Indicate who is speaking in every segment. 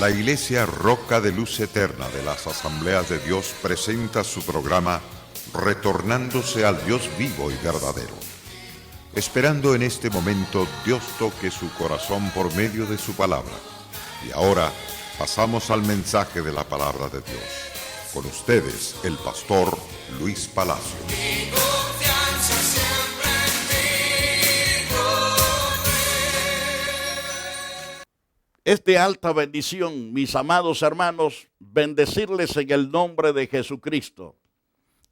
Speaker 1: La Iglesia Roca de Luz Eterna de las Asambleas de Dios presenta su programa Retornándose al Dios vivo y verdadero. Esperando en este momento Dios toque su corazón por medio de su palabra. Y ahora pasamos al mensaje de la palabra de Dios. Con ustedes, el pastor Luis Palacio.
Speaker 2: Es de alta bendición, mis amados hermanos, bendecirles en el nombre de Jesucristo.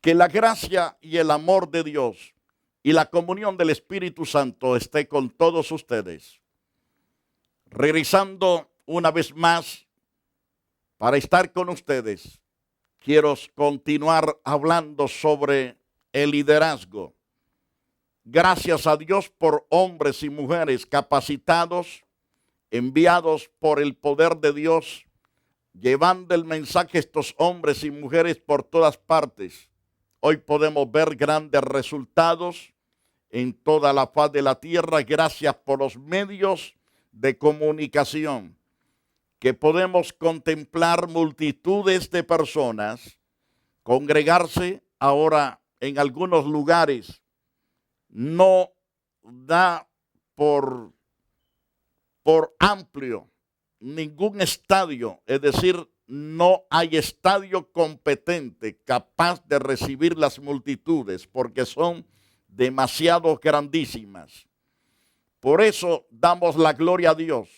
Speaker 2: Que la gracia y el amor de Dios y la comunión del Espíritu Santo esté con todos ustedes. Regresando una vez más para estar con ustedes, quiero continuar hablando sobre el liderazgo. Gracias a Dios por hombres y mujeres capacitados, enviados por el poder de Dios, llevando el mensaje a estos hombres y mujeres por todas partes. Hoy podemos ver grandes resultados en toda la faz de la tierra gracias por los medios de comunicación, que podemos contemplar multitudes de personas congregarse ahora en algunos lugares. No da por amplio ningún estadio, es decir, no hay estadio competente capaz de recibir las multitudes porque son demasiado grandísimas. Por eso damos la gloria a Dios,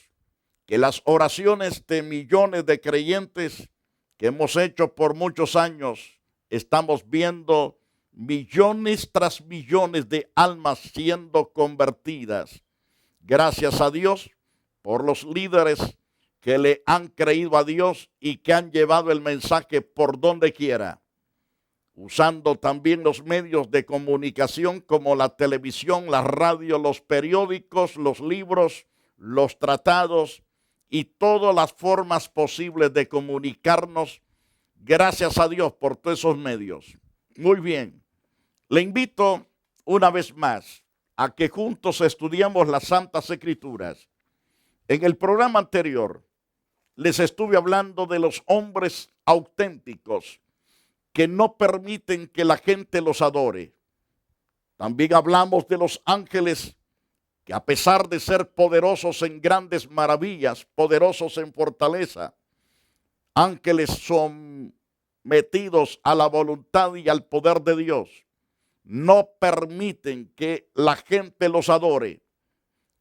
Speaker 2: que las oraciones de millones de creyentes que hemos hecho por muchos años, estamos viendo millones tras millones de almas siendo convertidas. Gracias a Dios por los líderes que le han creído a Dios y que han llevado el mensaje por donde quiera, usando también los medios de comunicación como la televisión, la radio, los periódicos, los libros, los tratados y todas las formas posibles de comunicarnos. Gracias a Dios por todos esos medios. Muy bien, le invito una vez más a que juntos estudiemos las Santas Escrituras. En el programa anterior les estuve hablando de los hombres auténticos que no permiten que la gente los adore. También hablamos de los ángeles que a pesar de ser poderosos en grandes maravillas, poderosos en fortaleza, ángeles sometidos a la voluntad y al poder de Dios, no permiten que la gente los adore.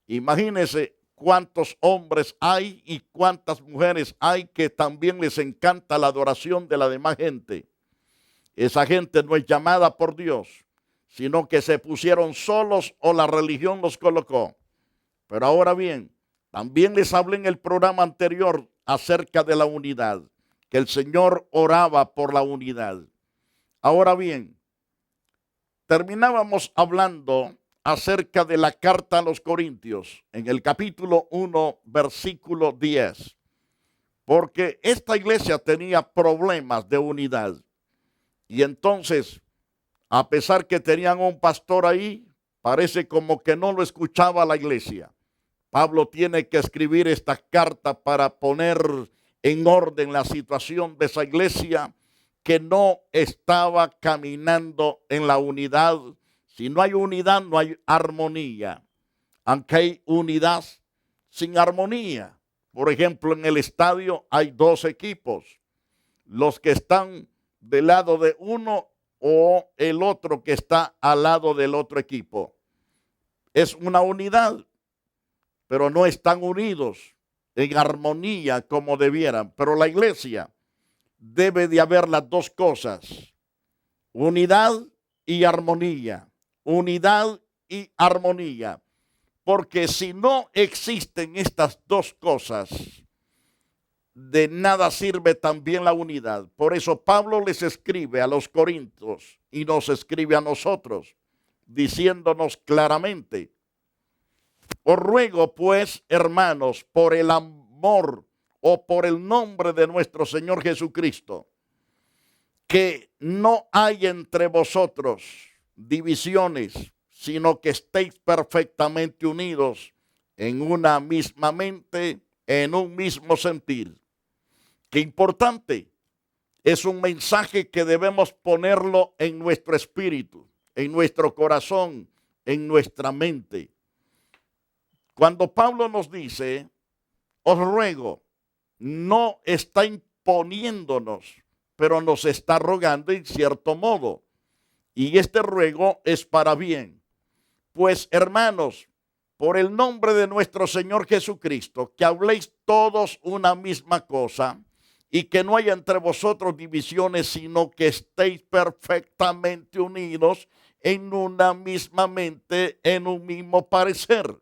Speaker 2: Imagínense cuántos hombres hay y cuántas mujeres hay que también les encanta la adoración de la demás gente. Esa gente no es llamada por Dios, sino que se pusieron solos o la religión los colocó. Pero ahora bien, también les hablé en el programa anterior acerca de la unidad, que el Señor oraba por la unidad. Ahora bien, terminábamos hablando acerca de la carta a los Corintios, en el capítulo 1, versículo 10, porque esta iglesia tenía problemas de unidad, y entonces, a pesar que tenían un pastor ahí, parece como que no lo escuchaba la iglesia. Pablo tiene que escribir esta carta para poner en orden la situación de esa iglesia que no estaba caminando en la unidad. Si no hay unidad, no hay armonía. Aunque hay unidad sin armonía. Por ejemplo, en el estadio hay dos equipos. Los que están del lado de uno o el otro que está al lado del otro equipo. Es una unidad, pero no están unidos en armonía como debieran. Pero la iglesia debe de haber las dos cosas. Unidad y armonía. Unidad y armonía, porque si no existen estas dos cosas, de nada sirve también la unidad. Por eso Pablo les escribe a los corintios y nos escribe a nosotros, diciéndonos claramente: os ruego pues, hermanos, por el amor o por el nombre de nuestro Señor Jesucristo, que no hay entre vosotros divisiones, sino que estéis perfectamente unidos en una misma mente, en un mismo sentir. Qué importante. Es un mensaje que debemos ponerlo en nuestro espíritu, en nuestro corazón, en nuestra mente. Cuando Pablo nos dice, os ruego, no está imponiéndonos, pero nos está rogando en cierto modo. Y este ruego es para bien. Pues, hermanos, por el nombre de nuestro Señor Jesucristo, que habléis todos una misma cosa y que no haya entre vosotros divisiones, sino que estéis perfectamente unidos en una misma mente, en un mismo parecer.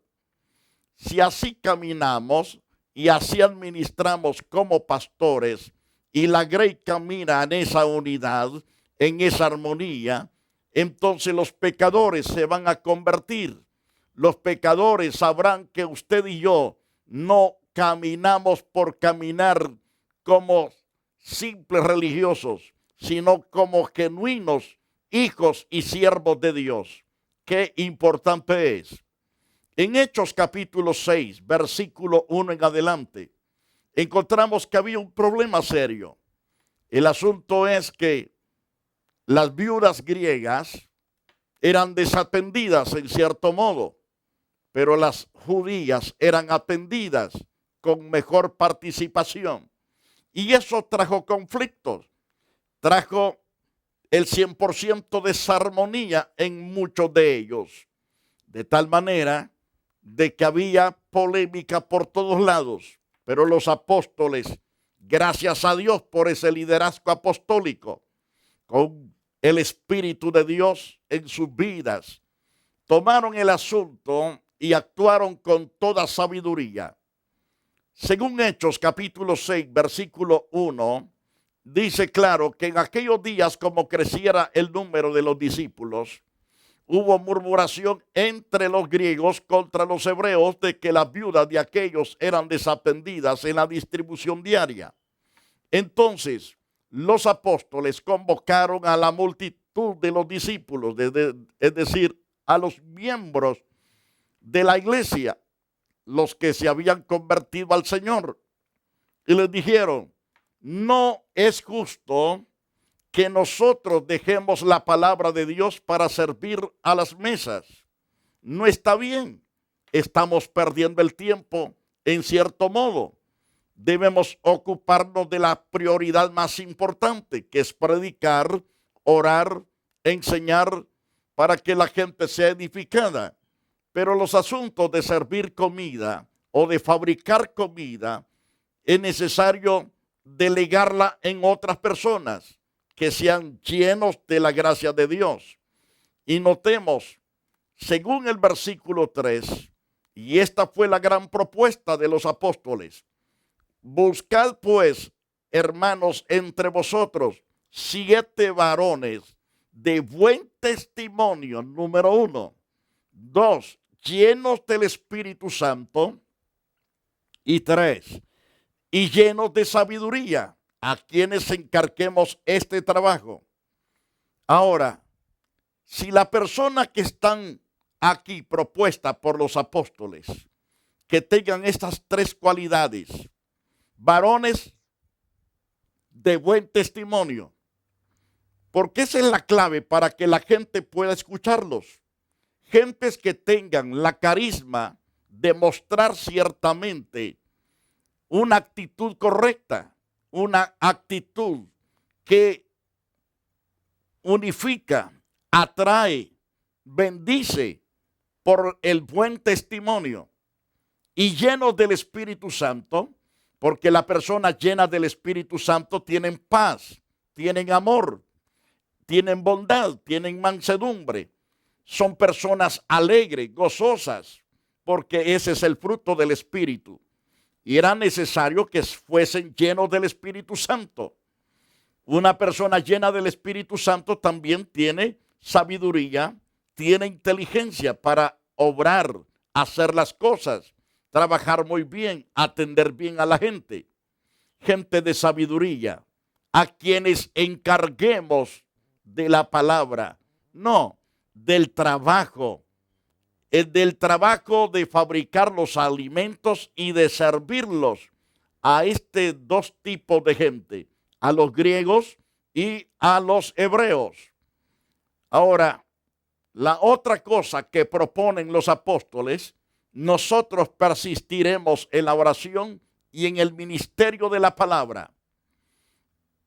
Speaker 2: Si así caminamos y así administramos como pastores, y la grey camina en esa unidad, en esa armonía, entonces los pecadores se van a convertir. Los pecadores sabrán que usted y yo no caminamos por caminar como simples religiosos, sino como genuinos hijos y siervos de Dios. Qué importante es. En Hechos capítulo 6, versículo 1 en adelante, encontramos que había un problema serio. El asunto es que las viudas griegas eran desatendidas en cierto modo, pero las judías eran atendidas con mejor participación. Y eso trajo conflictos, trajo el 100% de desarmonía en muchos de ellos, de tal manera de que había polémica por todos lados, pero los apóstoles, gracias a Dios por ese liderazgo apostólico, con el Espíritu de Dios en sus vidas, tomaron el asunto y actuaron con toda sabiduría. Según Hechos capítulo 6, versículo 1, dice claro que en aquellos días, como creciera el número de los discípulos, hubo murmuración entre los griegos contra los hebreos de que las viudas de aquellos eran desatendidas en la distribución diaria. Entonces, los apóstoles convocaron a la multitud de los discípulos, es decir, a los miembros de la iglesia, los que se habían convertido al Señor, y les dijeron, no es justo que nosotros dejemos la palabra de Dios para servir a las mesas. No está bien, estamos perdiendo el tiempo en cierto modo. Debemos ocuparnos de la prioridad más importante, que es predicar, orar, enseñar para que la gente sea edificada. Pero los asuntos de servir comida o de fabricar comida es necesario delegarla en otras personas que sean llenos de la gracia de Dios. Y notemos, según el versículo 3, y esta fue la gran propuesta de los apóstoles, buscad pues, hermanos, entre vosotros 7 varones de buen testimonio, número 1. 2, llenos del Espíritu Santo. Y 3, y llenos de sabiduría, a quienes encarguemos este trabajo. Ahora, si la persona que están aquí propuesta por los apóstoles, que tengan estas 3 cualidades, varones de buen testimonio, porque esa es la clave para que la gente pueda escucharlos. Gentes que tengan la carisma de mostrar ciertamente una actitud correcta, una actitud que unifica, atrae, bendice por el buen testimonio y llenos del Espíritu Santo, porque la persona llena del Espíritu Santo tienen paz, tienen amor, tienen bondad, tienen mansedumbre, son personas alegres, gozosas, porque ese es el fruto del Espíritu. Y era necesario que fuesen llenos del Espíritu Santo. Una persona llena del Espíritu Santo también tiene sabiduría, tiene inteligencia para obrar, hacer las cosas, trabajar muy bien, atender bien a la gente. Gente de sabiduría, a quienes encarguemos de la palabra, no del trabajo. Del trabajo de fabricar los alimentos y de servirlos a este dos tipos de gente, a los griegos y a los hebreos. Ahora, la otra cosa que proponen los apóstoles, nosotros persistiremos en la oración y en el ministerio de la palabra.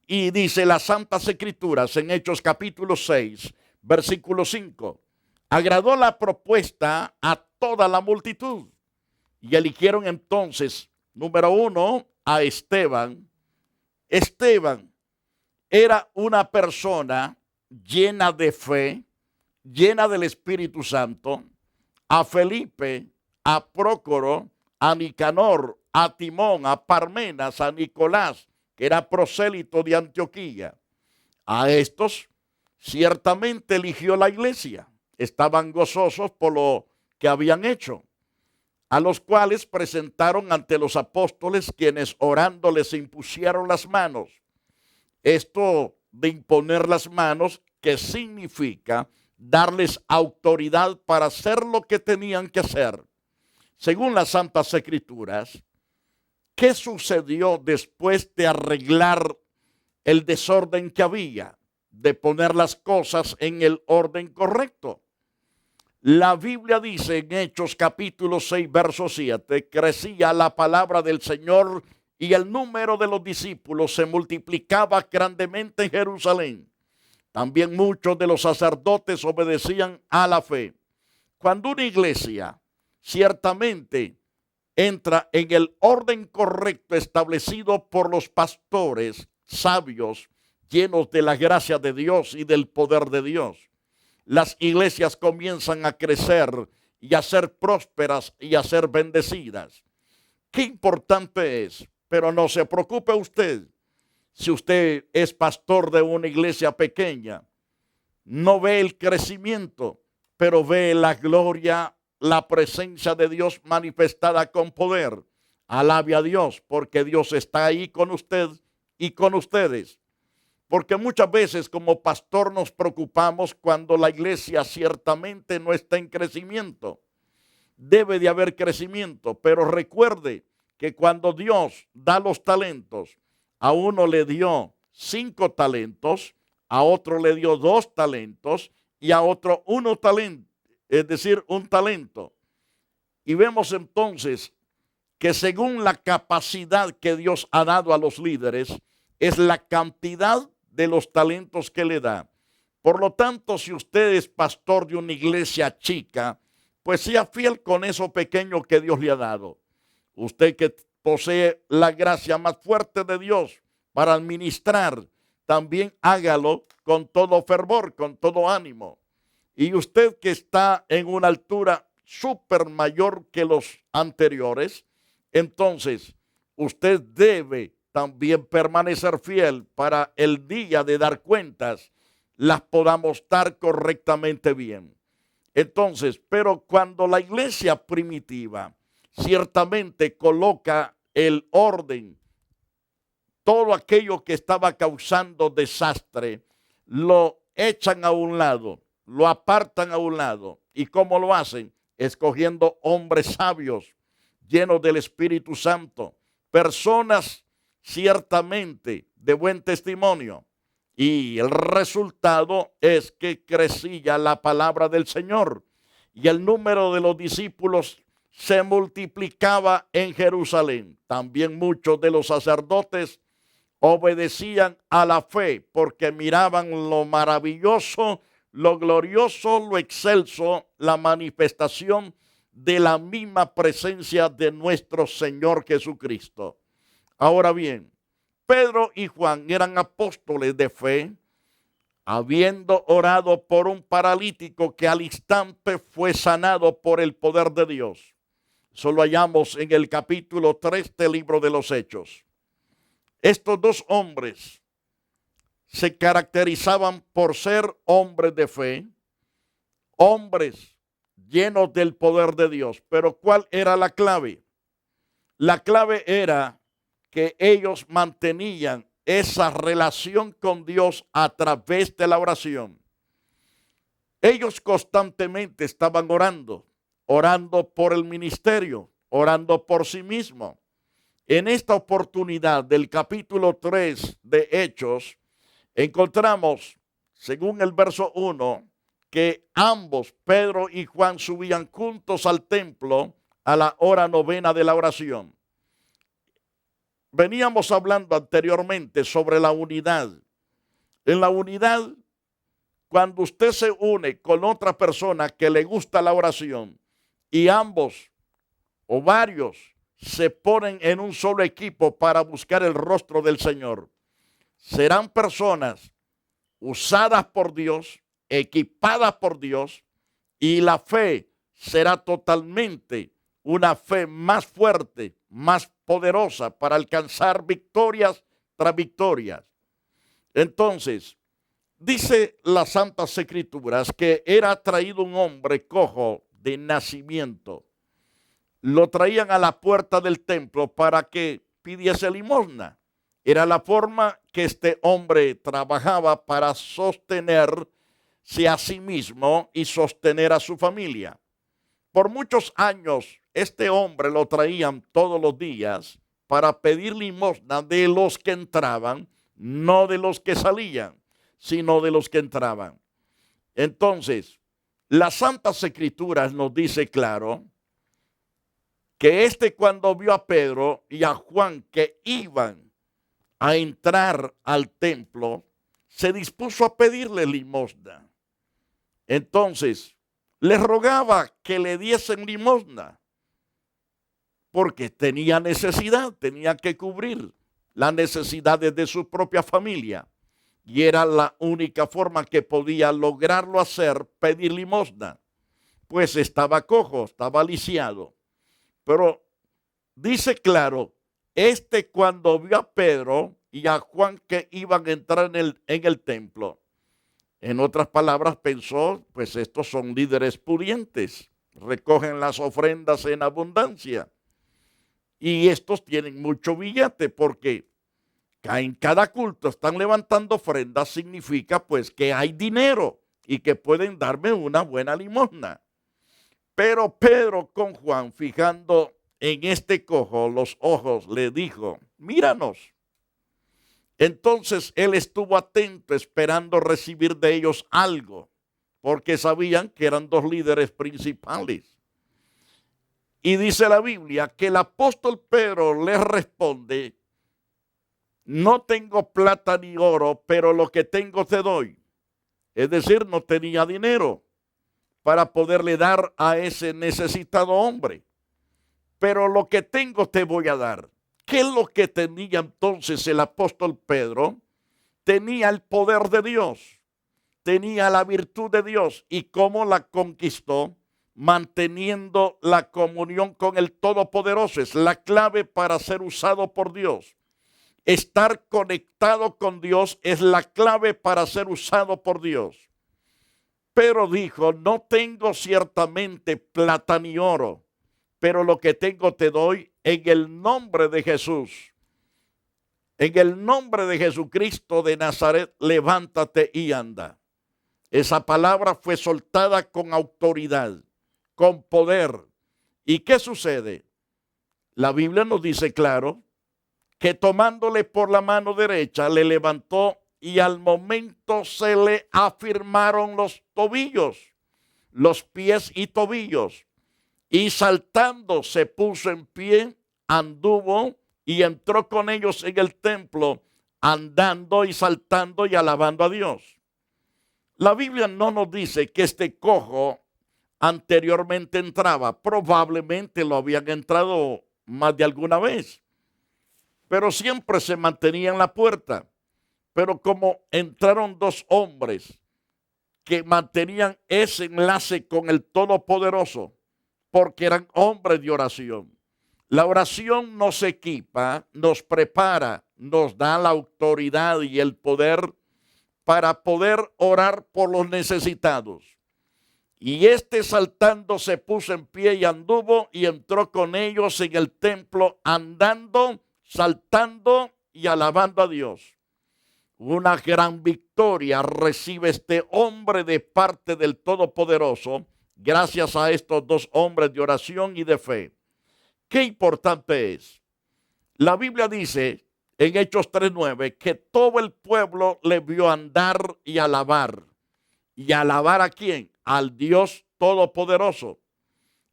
Speaker 2: Y dice las Santas Escrituras en Hechos capítulo 6, versículo 5. Agradó la propuesta a toda la multitud y eligieron entonces, número 1, a Esteban. Esteban era una persona llena de fe, llena del Espíritu Santo. A Felipe, a Prócoro, a Nicanor, a Timón, a Parmenas, a Nicolás, que era prosélito de Antioquía. A estos ciertamente eligió la iglesia. Estaban gozosos por lo que habían hecho, a los cuales presentaron ante los apóstoles, quienes orando les impusieron las manos. Esto de imponer las manos, que significa darles autoridad para hacer lo que tenían que hacer. Según las Santas Escrituras, ¿qué sucedió después de arreglar el desorden que había, de poner las cosas en el orden correcto? La Biblia dice en Hechos capítulo 6, verso 7, crecía la palabra del Señor y el número de los discípulos se multiplicaba grandemente en Jerusalén. También muchos de los sacerdotes obedecían a la fe. Cuando una iglesia ciertamente entra en el orden correcto establecido por los pastores sabios, llenos de la gracia de Dios y del poder de Dios, las iglesias comienzan a crecer y a ser prósperas y a ser bendecidas. Qué importante es, pero no se preocupe usted. Si usted es pastor de una iglesia pequeña, no ve el crecimiento, pero ve la gloria, la presencia de Dios manifestada con poder. Alabe a Dios, porque Dios está ahí con usted y con ustedes. Porque muchas veces como pastor nos preocupamos cuando la iglesia ciertamente no está en crecimiento. Debe de haber crecimiento, pero recuerde que cuando Dios da los talentos, a uno le dio 5 talentos, a otro le dio 2 talentos y a otro 1 talento, es decir, 1 talento. Y vemos entonces que según la capacidad que Dios ha dado a los líderes, es la cantidad de los talentos que le da. Por lo tanto, si usted es pastor de una iglesia chica, pues sea fiel con eso pequeño que Dios le ha dado. Usted que posee la gracia más fuerte de Dios para administrar, también hágalo con todo fervor, con todo ánimo. Y usted que está en una altura súper mayor que los anteriores, entonces usted debe también permanecer fiel para el día de dar cuentas, las podamos dar correctamente bien. Entonces, pero cuando la iglesia primitiva ciertamente coloca el orden, todo aquello que estaba causando desastre, lo echan a un lado, lo apartan a un lado. ¿Y cómo lo hacen? Escogiendo hombres sabios, llenos del Espíritu Santo, personas ciertamente de buen testimonio. Y el resultado es que crecía la palabra del Señor y el número de los discípulos se multiplicaba en Jerusalén. También muchos de los sacerdotes obedecían a la fe porque miraban lo maravilloso, lo glorioso, lo excelso, la manifestación de la misma presencia de nuestro Señor Jesucristo. Ahora bien, Pedro y Juan eran apóstoles de fe, habiendo orado por un paralítico que al instante fue sanado por el poder de Dios. Eso lo hallamos en el capítulo 3 del libro de los Hechos. Estos dos hombres se caracterizaban por ser hombres de fe, hombres llenos del poder de Dios. Pero ¿cuál era la clave? La clave era que ellos mantenían esa relación con Dios a través de la oración. Ellos constantemente estaban orando por el ministerio, orando por sí mismos. En esta oportunidad del capítulo 3 de Hechos, encontramos, según el verso 1, que ambos, Pedro y Juan, subían juntos al templo a la hora novena de la oración. Veníamos hablando anteriormente sobre la unidad. En la unidad, cuando usted se une con otra persona que le gusta la oración y ambos o varios se ponen en un solo equipo para buscar el rostro del Señor, serán personas usadas por Dios, equipadas por Dios, y la fe será totalmente una fe más fuerte, más poderosa para alcanzar victorias tras victorias. Entonces, dice las Santas Escrituras que era traído un hombre cojo de nacimiento. Lo traían a la puerta del templo para que pidiese limosna. Era la forma que este hombre trabajaba para sostenerse a sí mismo y sostener a su familia. Por muchos años, este hombre lo traían todos los días para pedir limosna de los que entraban, no de los que salían, sino de los que entraban. Entonces, las Santas Escrituras nos dice claro que cuando vio a Pedro y a Juan que iban a entrar al templo, se dispuso a pedirle limosna. Entonces, les rogaba que le diesen limosna, porque tenía necesidad, tenía que cubrir las necesidades de su propia familia. Y era la única forma que podía lograrlo hacer, pedir limosna, pues estaba cojo, estaba lisiado. Pero dice claro, cuando vio a Pedro y a Juan que iban a entrar en el templo, en otras palabras pensó, pues estos son líderes pudientes, recogen las ofrendas en abundancia. Y estos tienen mucho billete porque en cada culto están levantando ofrendas, significa pues que hay dinero y que pueden darme una buena limosna. Pero Pedro con Juan, fijando en este cojo los ojos, le dijo, míranos. Entonces él estuvo atento esperando recibir de ellos algo, porque sabían que eran dos líderes principales. Y dice la Biblia que el apóstol Pedro les responde, no tengo plata ni oro, pero lo que tengo te doy. Es decir, no tenía dinero para poderle dar a ese necesitado hombre. Pero lo que tengo te voy a dar. ¿Qué es lo que tenía entonces el apóstol Pedro? Tenía el poder de Dios, tenía la virtud de Dios. ¿Y cómo la conquistó? Manteniendo la comunión con el Todopoderoso. Es la clave para ser usado por Dios. Estar conectado con Dios es la clave para ser usado por Dios. Pero dijo, no tengo ciertamente plata ni oro, pero lo que tengo te doy en el nombre de Jesús. En el nombre de Jesucristo de Nazaret, levántate y anda. Esa palabra fue soltada con autoridad, con poder. ¿Y qué sucede? La Biblia nos dice claro que tomándole por la mano derecha le levantó y al momento se le afirmaron los tobillos, los pies y tobillos. Y saltando se puso en pie, anduvo y entró con ellos en el templo, andando y saltando y alabando a Dios. La Biblia no nos dice que este cojo anteriormente entraba, probablemente lo habían entrado más de alguna vez, pero siempre se mantenía en la puerta. Pero como entraron dos hombres que mantenían ese enlace con el Todopoderoso, porque eran hombres de oración. La oración nos equipa, nos prepara, nos da la autoridad y el poder para poder orar por los necesitados. Y saltando se puso en pie y anduvo y entró con ellos en el templo andando, saltando y alabando a Dios. Una gran victoria recibe este hombre de parte del Todopoderoso gracias a estos dos hombres de oración y de fe. Qué importante es La Biblia dice en Hechos 3:9 que todo el pueblo le vio andar y alabar. ¿Y alabar a quién? Al Dios Todopoderoso.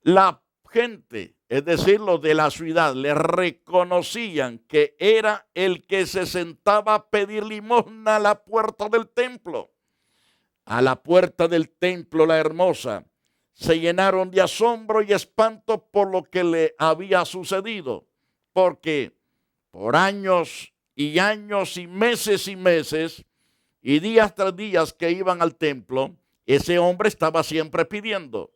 Speaker 2: La gente, es decir, los de la ciudad, le reconocían que era el que se sentaba a pedir limosna a la puerta del templo. A la puerta del templo, la hermosa, se llenaron de asombro y espanto por lo que le había sucedido, porque por años y años y meses y días tras días que iban al templo, ese hombre estaba siempre pidiendo.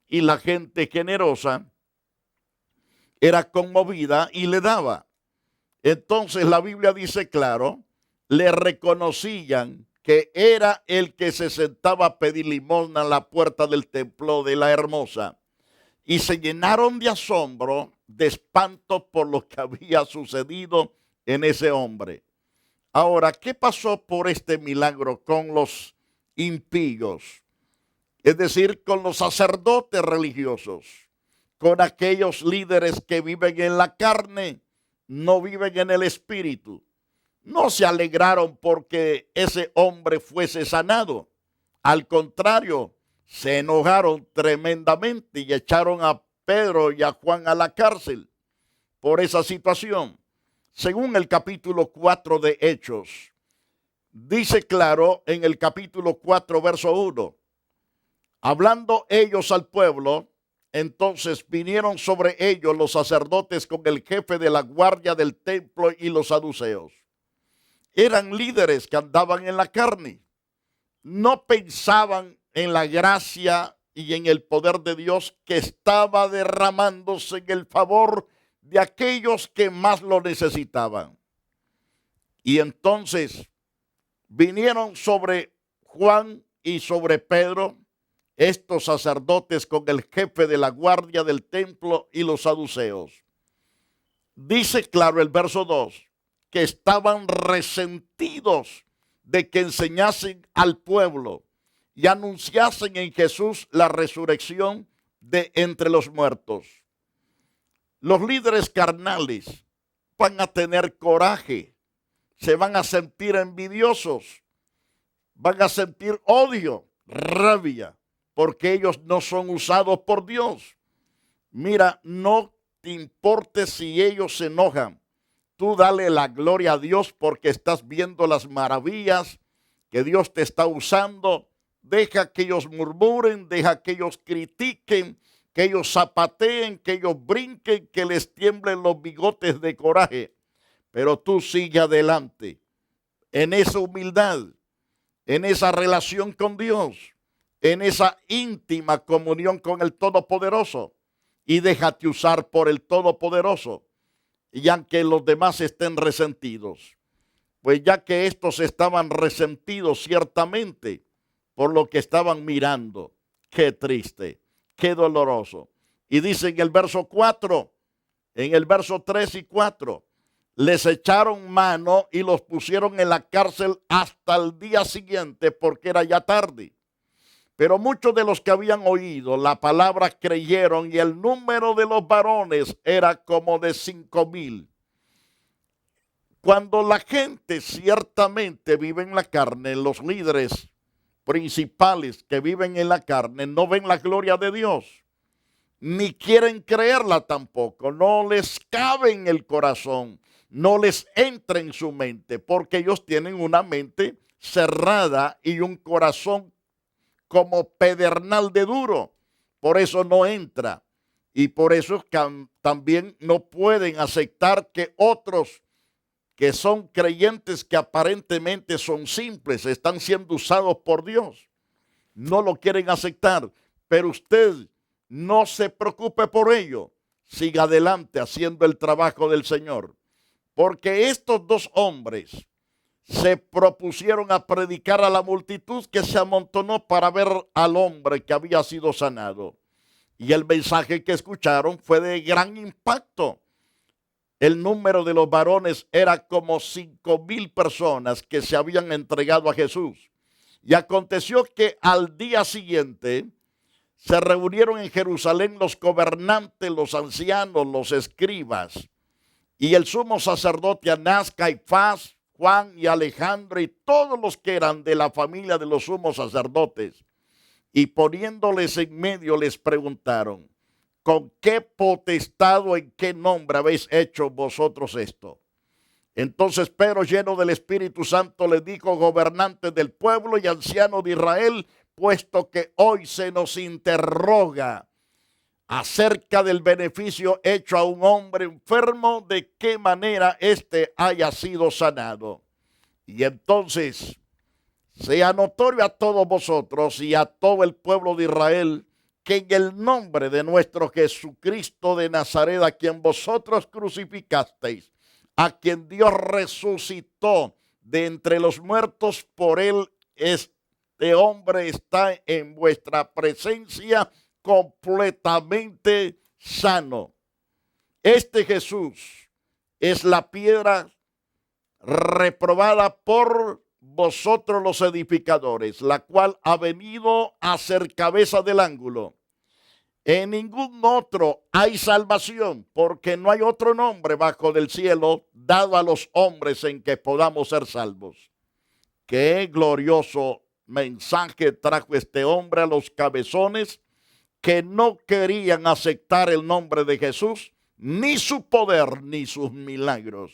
Speaker 2: Y la gente generosa era conmovida y le daba. Entonces la Biblia dice claro, le reconocían que era el que se sentaba a pedir limosna a la puerta del templo de la hermosa. Y se llenaron de asombro, de espanto por lo que había sucedido en ese hombre. Ahora, ¿qué pasó por este milagro con los impíos? Es decir, con los sacerdotes religiosos, con aquellos líderes que viven en la carne, no viven en el espíritu. No se alegraron porque ese hombre fuese sanado. Al contrario, se enojaron tremendamente y echaron a Pedro y a Juan a la cárcel por esa situación. Según el capítulo 4 de Hechos, dice claro en el capítulo 4, verso 1, hablando ellos al pueblo, entonces vinieron sobre ellos los sacerdotes con el jefe de la guardia del templo y los saduceos. Eran líderes que andaban en la carne. No pensaban en la gracia y en el poder de Dios que estaba derramándose en el favor de aquellos que más lo necesitaban. Y entonces vinieron sobre Juan y sobre Pedro, estos sacerdotes con el jefe de la guardia del templo y los saduceos. Dice claro el verso 2, que estaban resentidos de que enseñasen al pueblo y anunciasen en Jesús la resurrección de entre los muertos. Los líderes carnales van a tener coraje, se van a sentir envidiosos, van a sentir odio, rabia, porque ellos no son usados por Dios. Mira, no te importe si ellos se enojan. Tú dale la gloria a Dios porque estás viendo las maravillas que Dios te está usando. Deja que ellos murmuren, deja que ellos critiquen, que ellos zapateen, que ellos brinquen, que les tiemblen los bigotes de coraje. Pero tú sigue adelante en esa humildad, en esa relación con Dios, en esa íntima comunión con el Todopoderoso, y déjate usar por el Todopoderoso. Y aunque los demás estén resentidos, pues ya que estos estaban resentidos ciertamente por lo que estaban mirando, qué triste, qué doloroso. Y dice en el verso 4, en el verso 3 y 4, les echaron mano y los pusieron en la cárcel hasta el día siguiente porque era ya tarde. Pero muchos de los que habían oído la palabra creyeron y el número de los varones era como de 5,000. Cuando la gente ciertamente vive en la carne, los líderes principales que viven en la carne no ven la gloria de Dios, ni quieren creerla tampoco, no les cabe en el corazón, no les entra en su mente, porque ellos tienen una mente cerrada y un corazón como pedernal de duro. Por eso no entra. Y por eso también no pueden aceptar que otros que son creyentes que aparentemente son simples, están siendo usados por Dios. No lo quieren aceptar. Pero usted no se preocupe por ello. Siga adelante haciendo el trabajo del Señor. Porque estos dos hombres se propusieron a predicar a la multitud que se amontonó para ver al hombre que había sido sanado. Y el mensaje que escucharon fue de gran impacto. El número de los varones era como 5,000 personas que se habían entregado a Jesús. Y aconteció que al día siguiente se reunieron en Jerusalén los gobernantes, los ancianos, los escribas, Y el sumo sacerdote Anás, Caifás, Juan y Alejandro y todos los que eran de la familia de los sumos sacerdotes, y poniéndoles en medio les preguntaron: ¿con qué potestad o en qué nombre habéis hecho vosotros esto? Entonces Pedro, lleno del Espíritu Santo, les dijo: gobernantes del pueblo y ancianos de Israel, puesto que hoy se nos interroga acerca del beneficio hecho a un hombre enfermo, de qué manera éste haya sido sanado. Y entonces sea notorio a todos vosotros y a todo el pueblo de Israel que en el nombre de nuestro Jesucristo de Nazaret, a quien vosotros crucificasteis, a quien Dios resucitó de entre los muertos, por él este hombre está en vuestra presencia completamente sano. Este Jesús es la piedra reprobada por vosotros los edificadores, la cual ha venido a ser cabeza del ángulo. En ningún otro hay salvación, porque no hay otro nombre bajo del cielo dado a los hombres en que podamos ser salvos. Qué glorioso mensaje trajo este hombre a los cabezones que no querían aceptar el nombre de Jesús, ni su poder, ni sus milagros.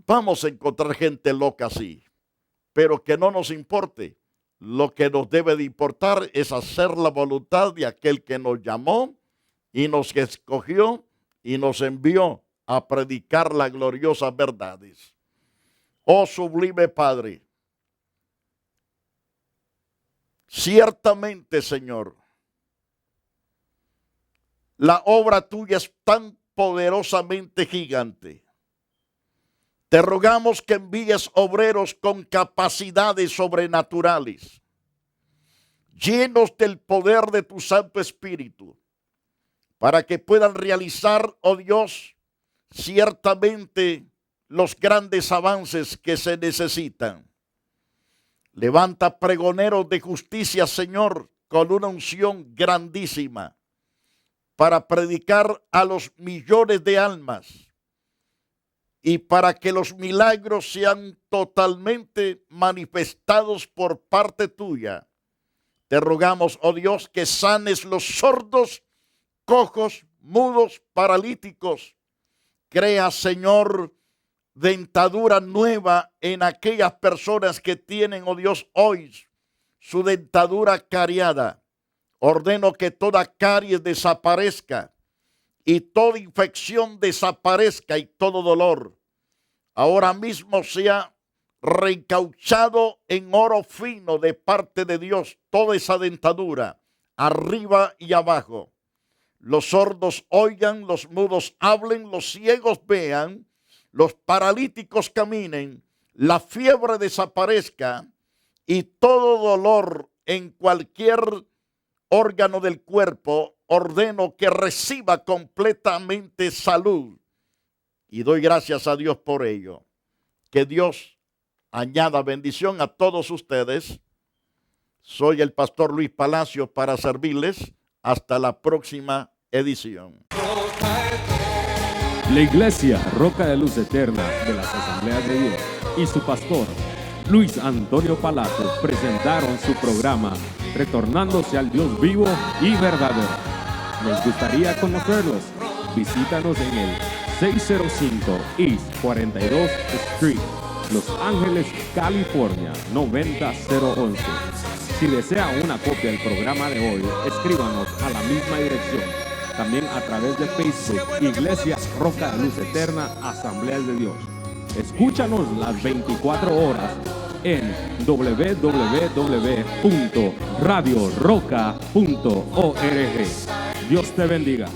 Speaker 2: Vamos a encontrar gente loca así, pero que no nos importe. Lo que nos debe de importar es hacer la voluntad de aquel que nos llamó y nos escogió y nos envió a predicar las gloriosas verdades. Oh sublime Padre, ciertamente, Señor, la obra tuya es tan poderosamente gigante. Te rogamos que envíes obreros con capacidades sobrenaturales, llenos del poder de tu Santo Espíritu, para que puedan realizar, oh Dios, ciertamente los grandes avances que se necesitan. Levanta pregoneros de justicia, Señor, con una unción grandísima, para predicar a los millones de almas y para que los milagros sean totalmente manifestados por parte tuya. Te rogamos, oh Dios, que sanes los sordos, cojos, mudos, paralíticos. Crea, Señor, dentadura nueva en aquellas personas que tienen, oh Dios, hoy su dentadura cariada. Ordeno que toda caries desaparezca y toda infección desaparezca y todo dolor ahora mismo sea reencauchado en oro fino de parte de Dios, toda esa dentadura, arriba y abajo. Los sordos oigan, los mudos hablen, los ciegos vean, los paralíticos caminen, la fiebre desaparezca y todo dolor en cualquier órgano del cuerpo, ordeno que reciba completamente salud. Y doy gracias a Dios por ello. Que Dios añada bendición a todos ustedes. Soy el pastor Luis Palacios para servirles. Hasta la próxima edición.
Speaker 3: La Iglesia Roca de Luz Eterna de las Asambleas de Dios y su pastor Luis Antonio Palacios presentaron su programa Retornándose al Dios vivo y verdadero. Nos gustaría conocerlos. Visítanos en el 605 East 42 Street, Los Ángeles, California 90011. Si desea una copia del programa de hoy, escríbanos a la misma dirección. También a través de Facebook, Iglesia Roca de Luz Eterna, Asambleas de Dios. Escúchanos las 24 horas en www.radioroca.org. Dios te bendiga.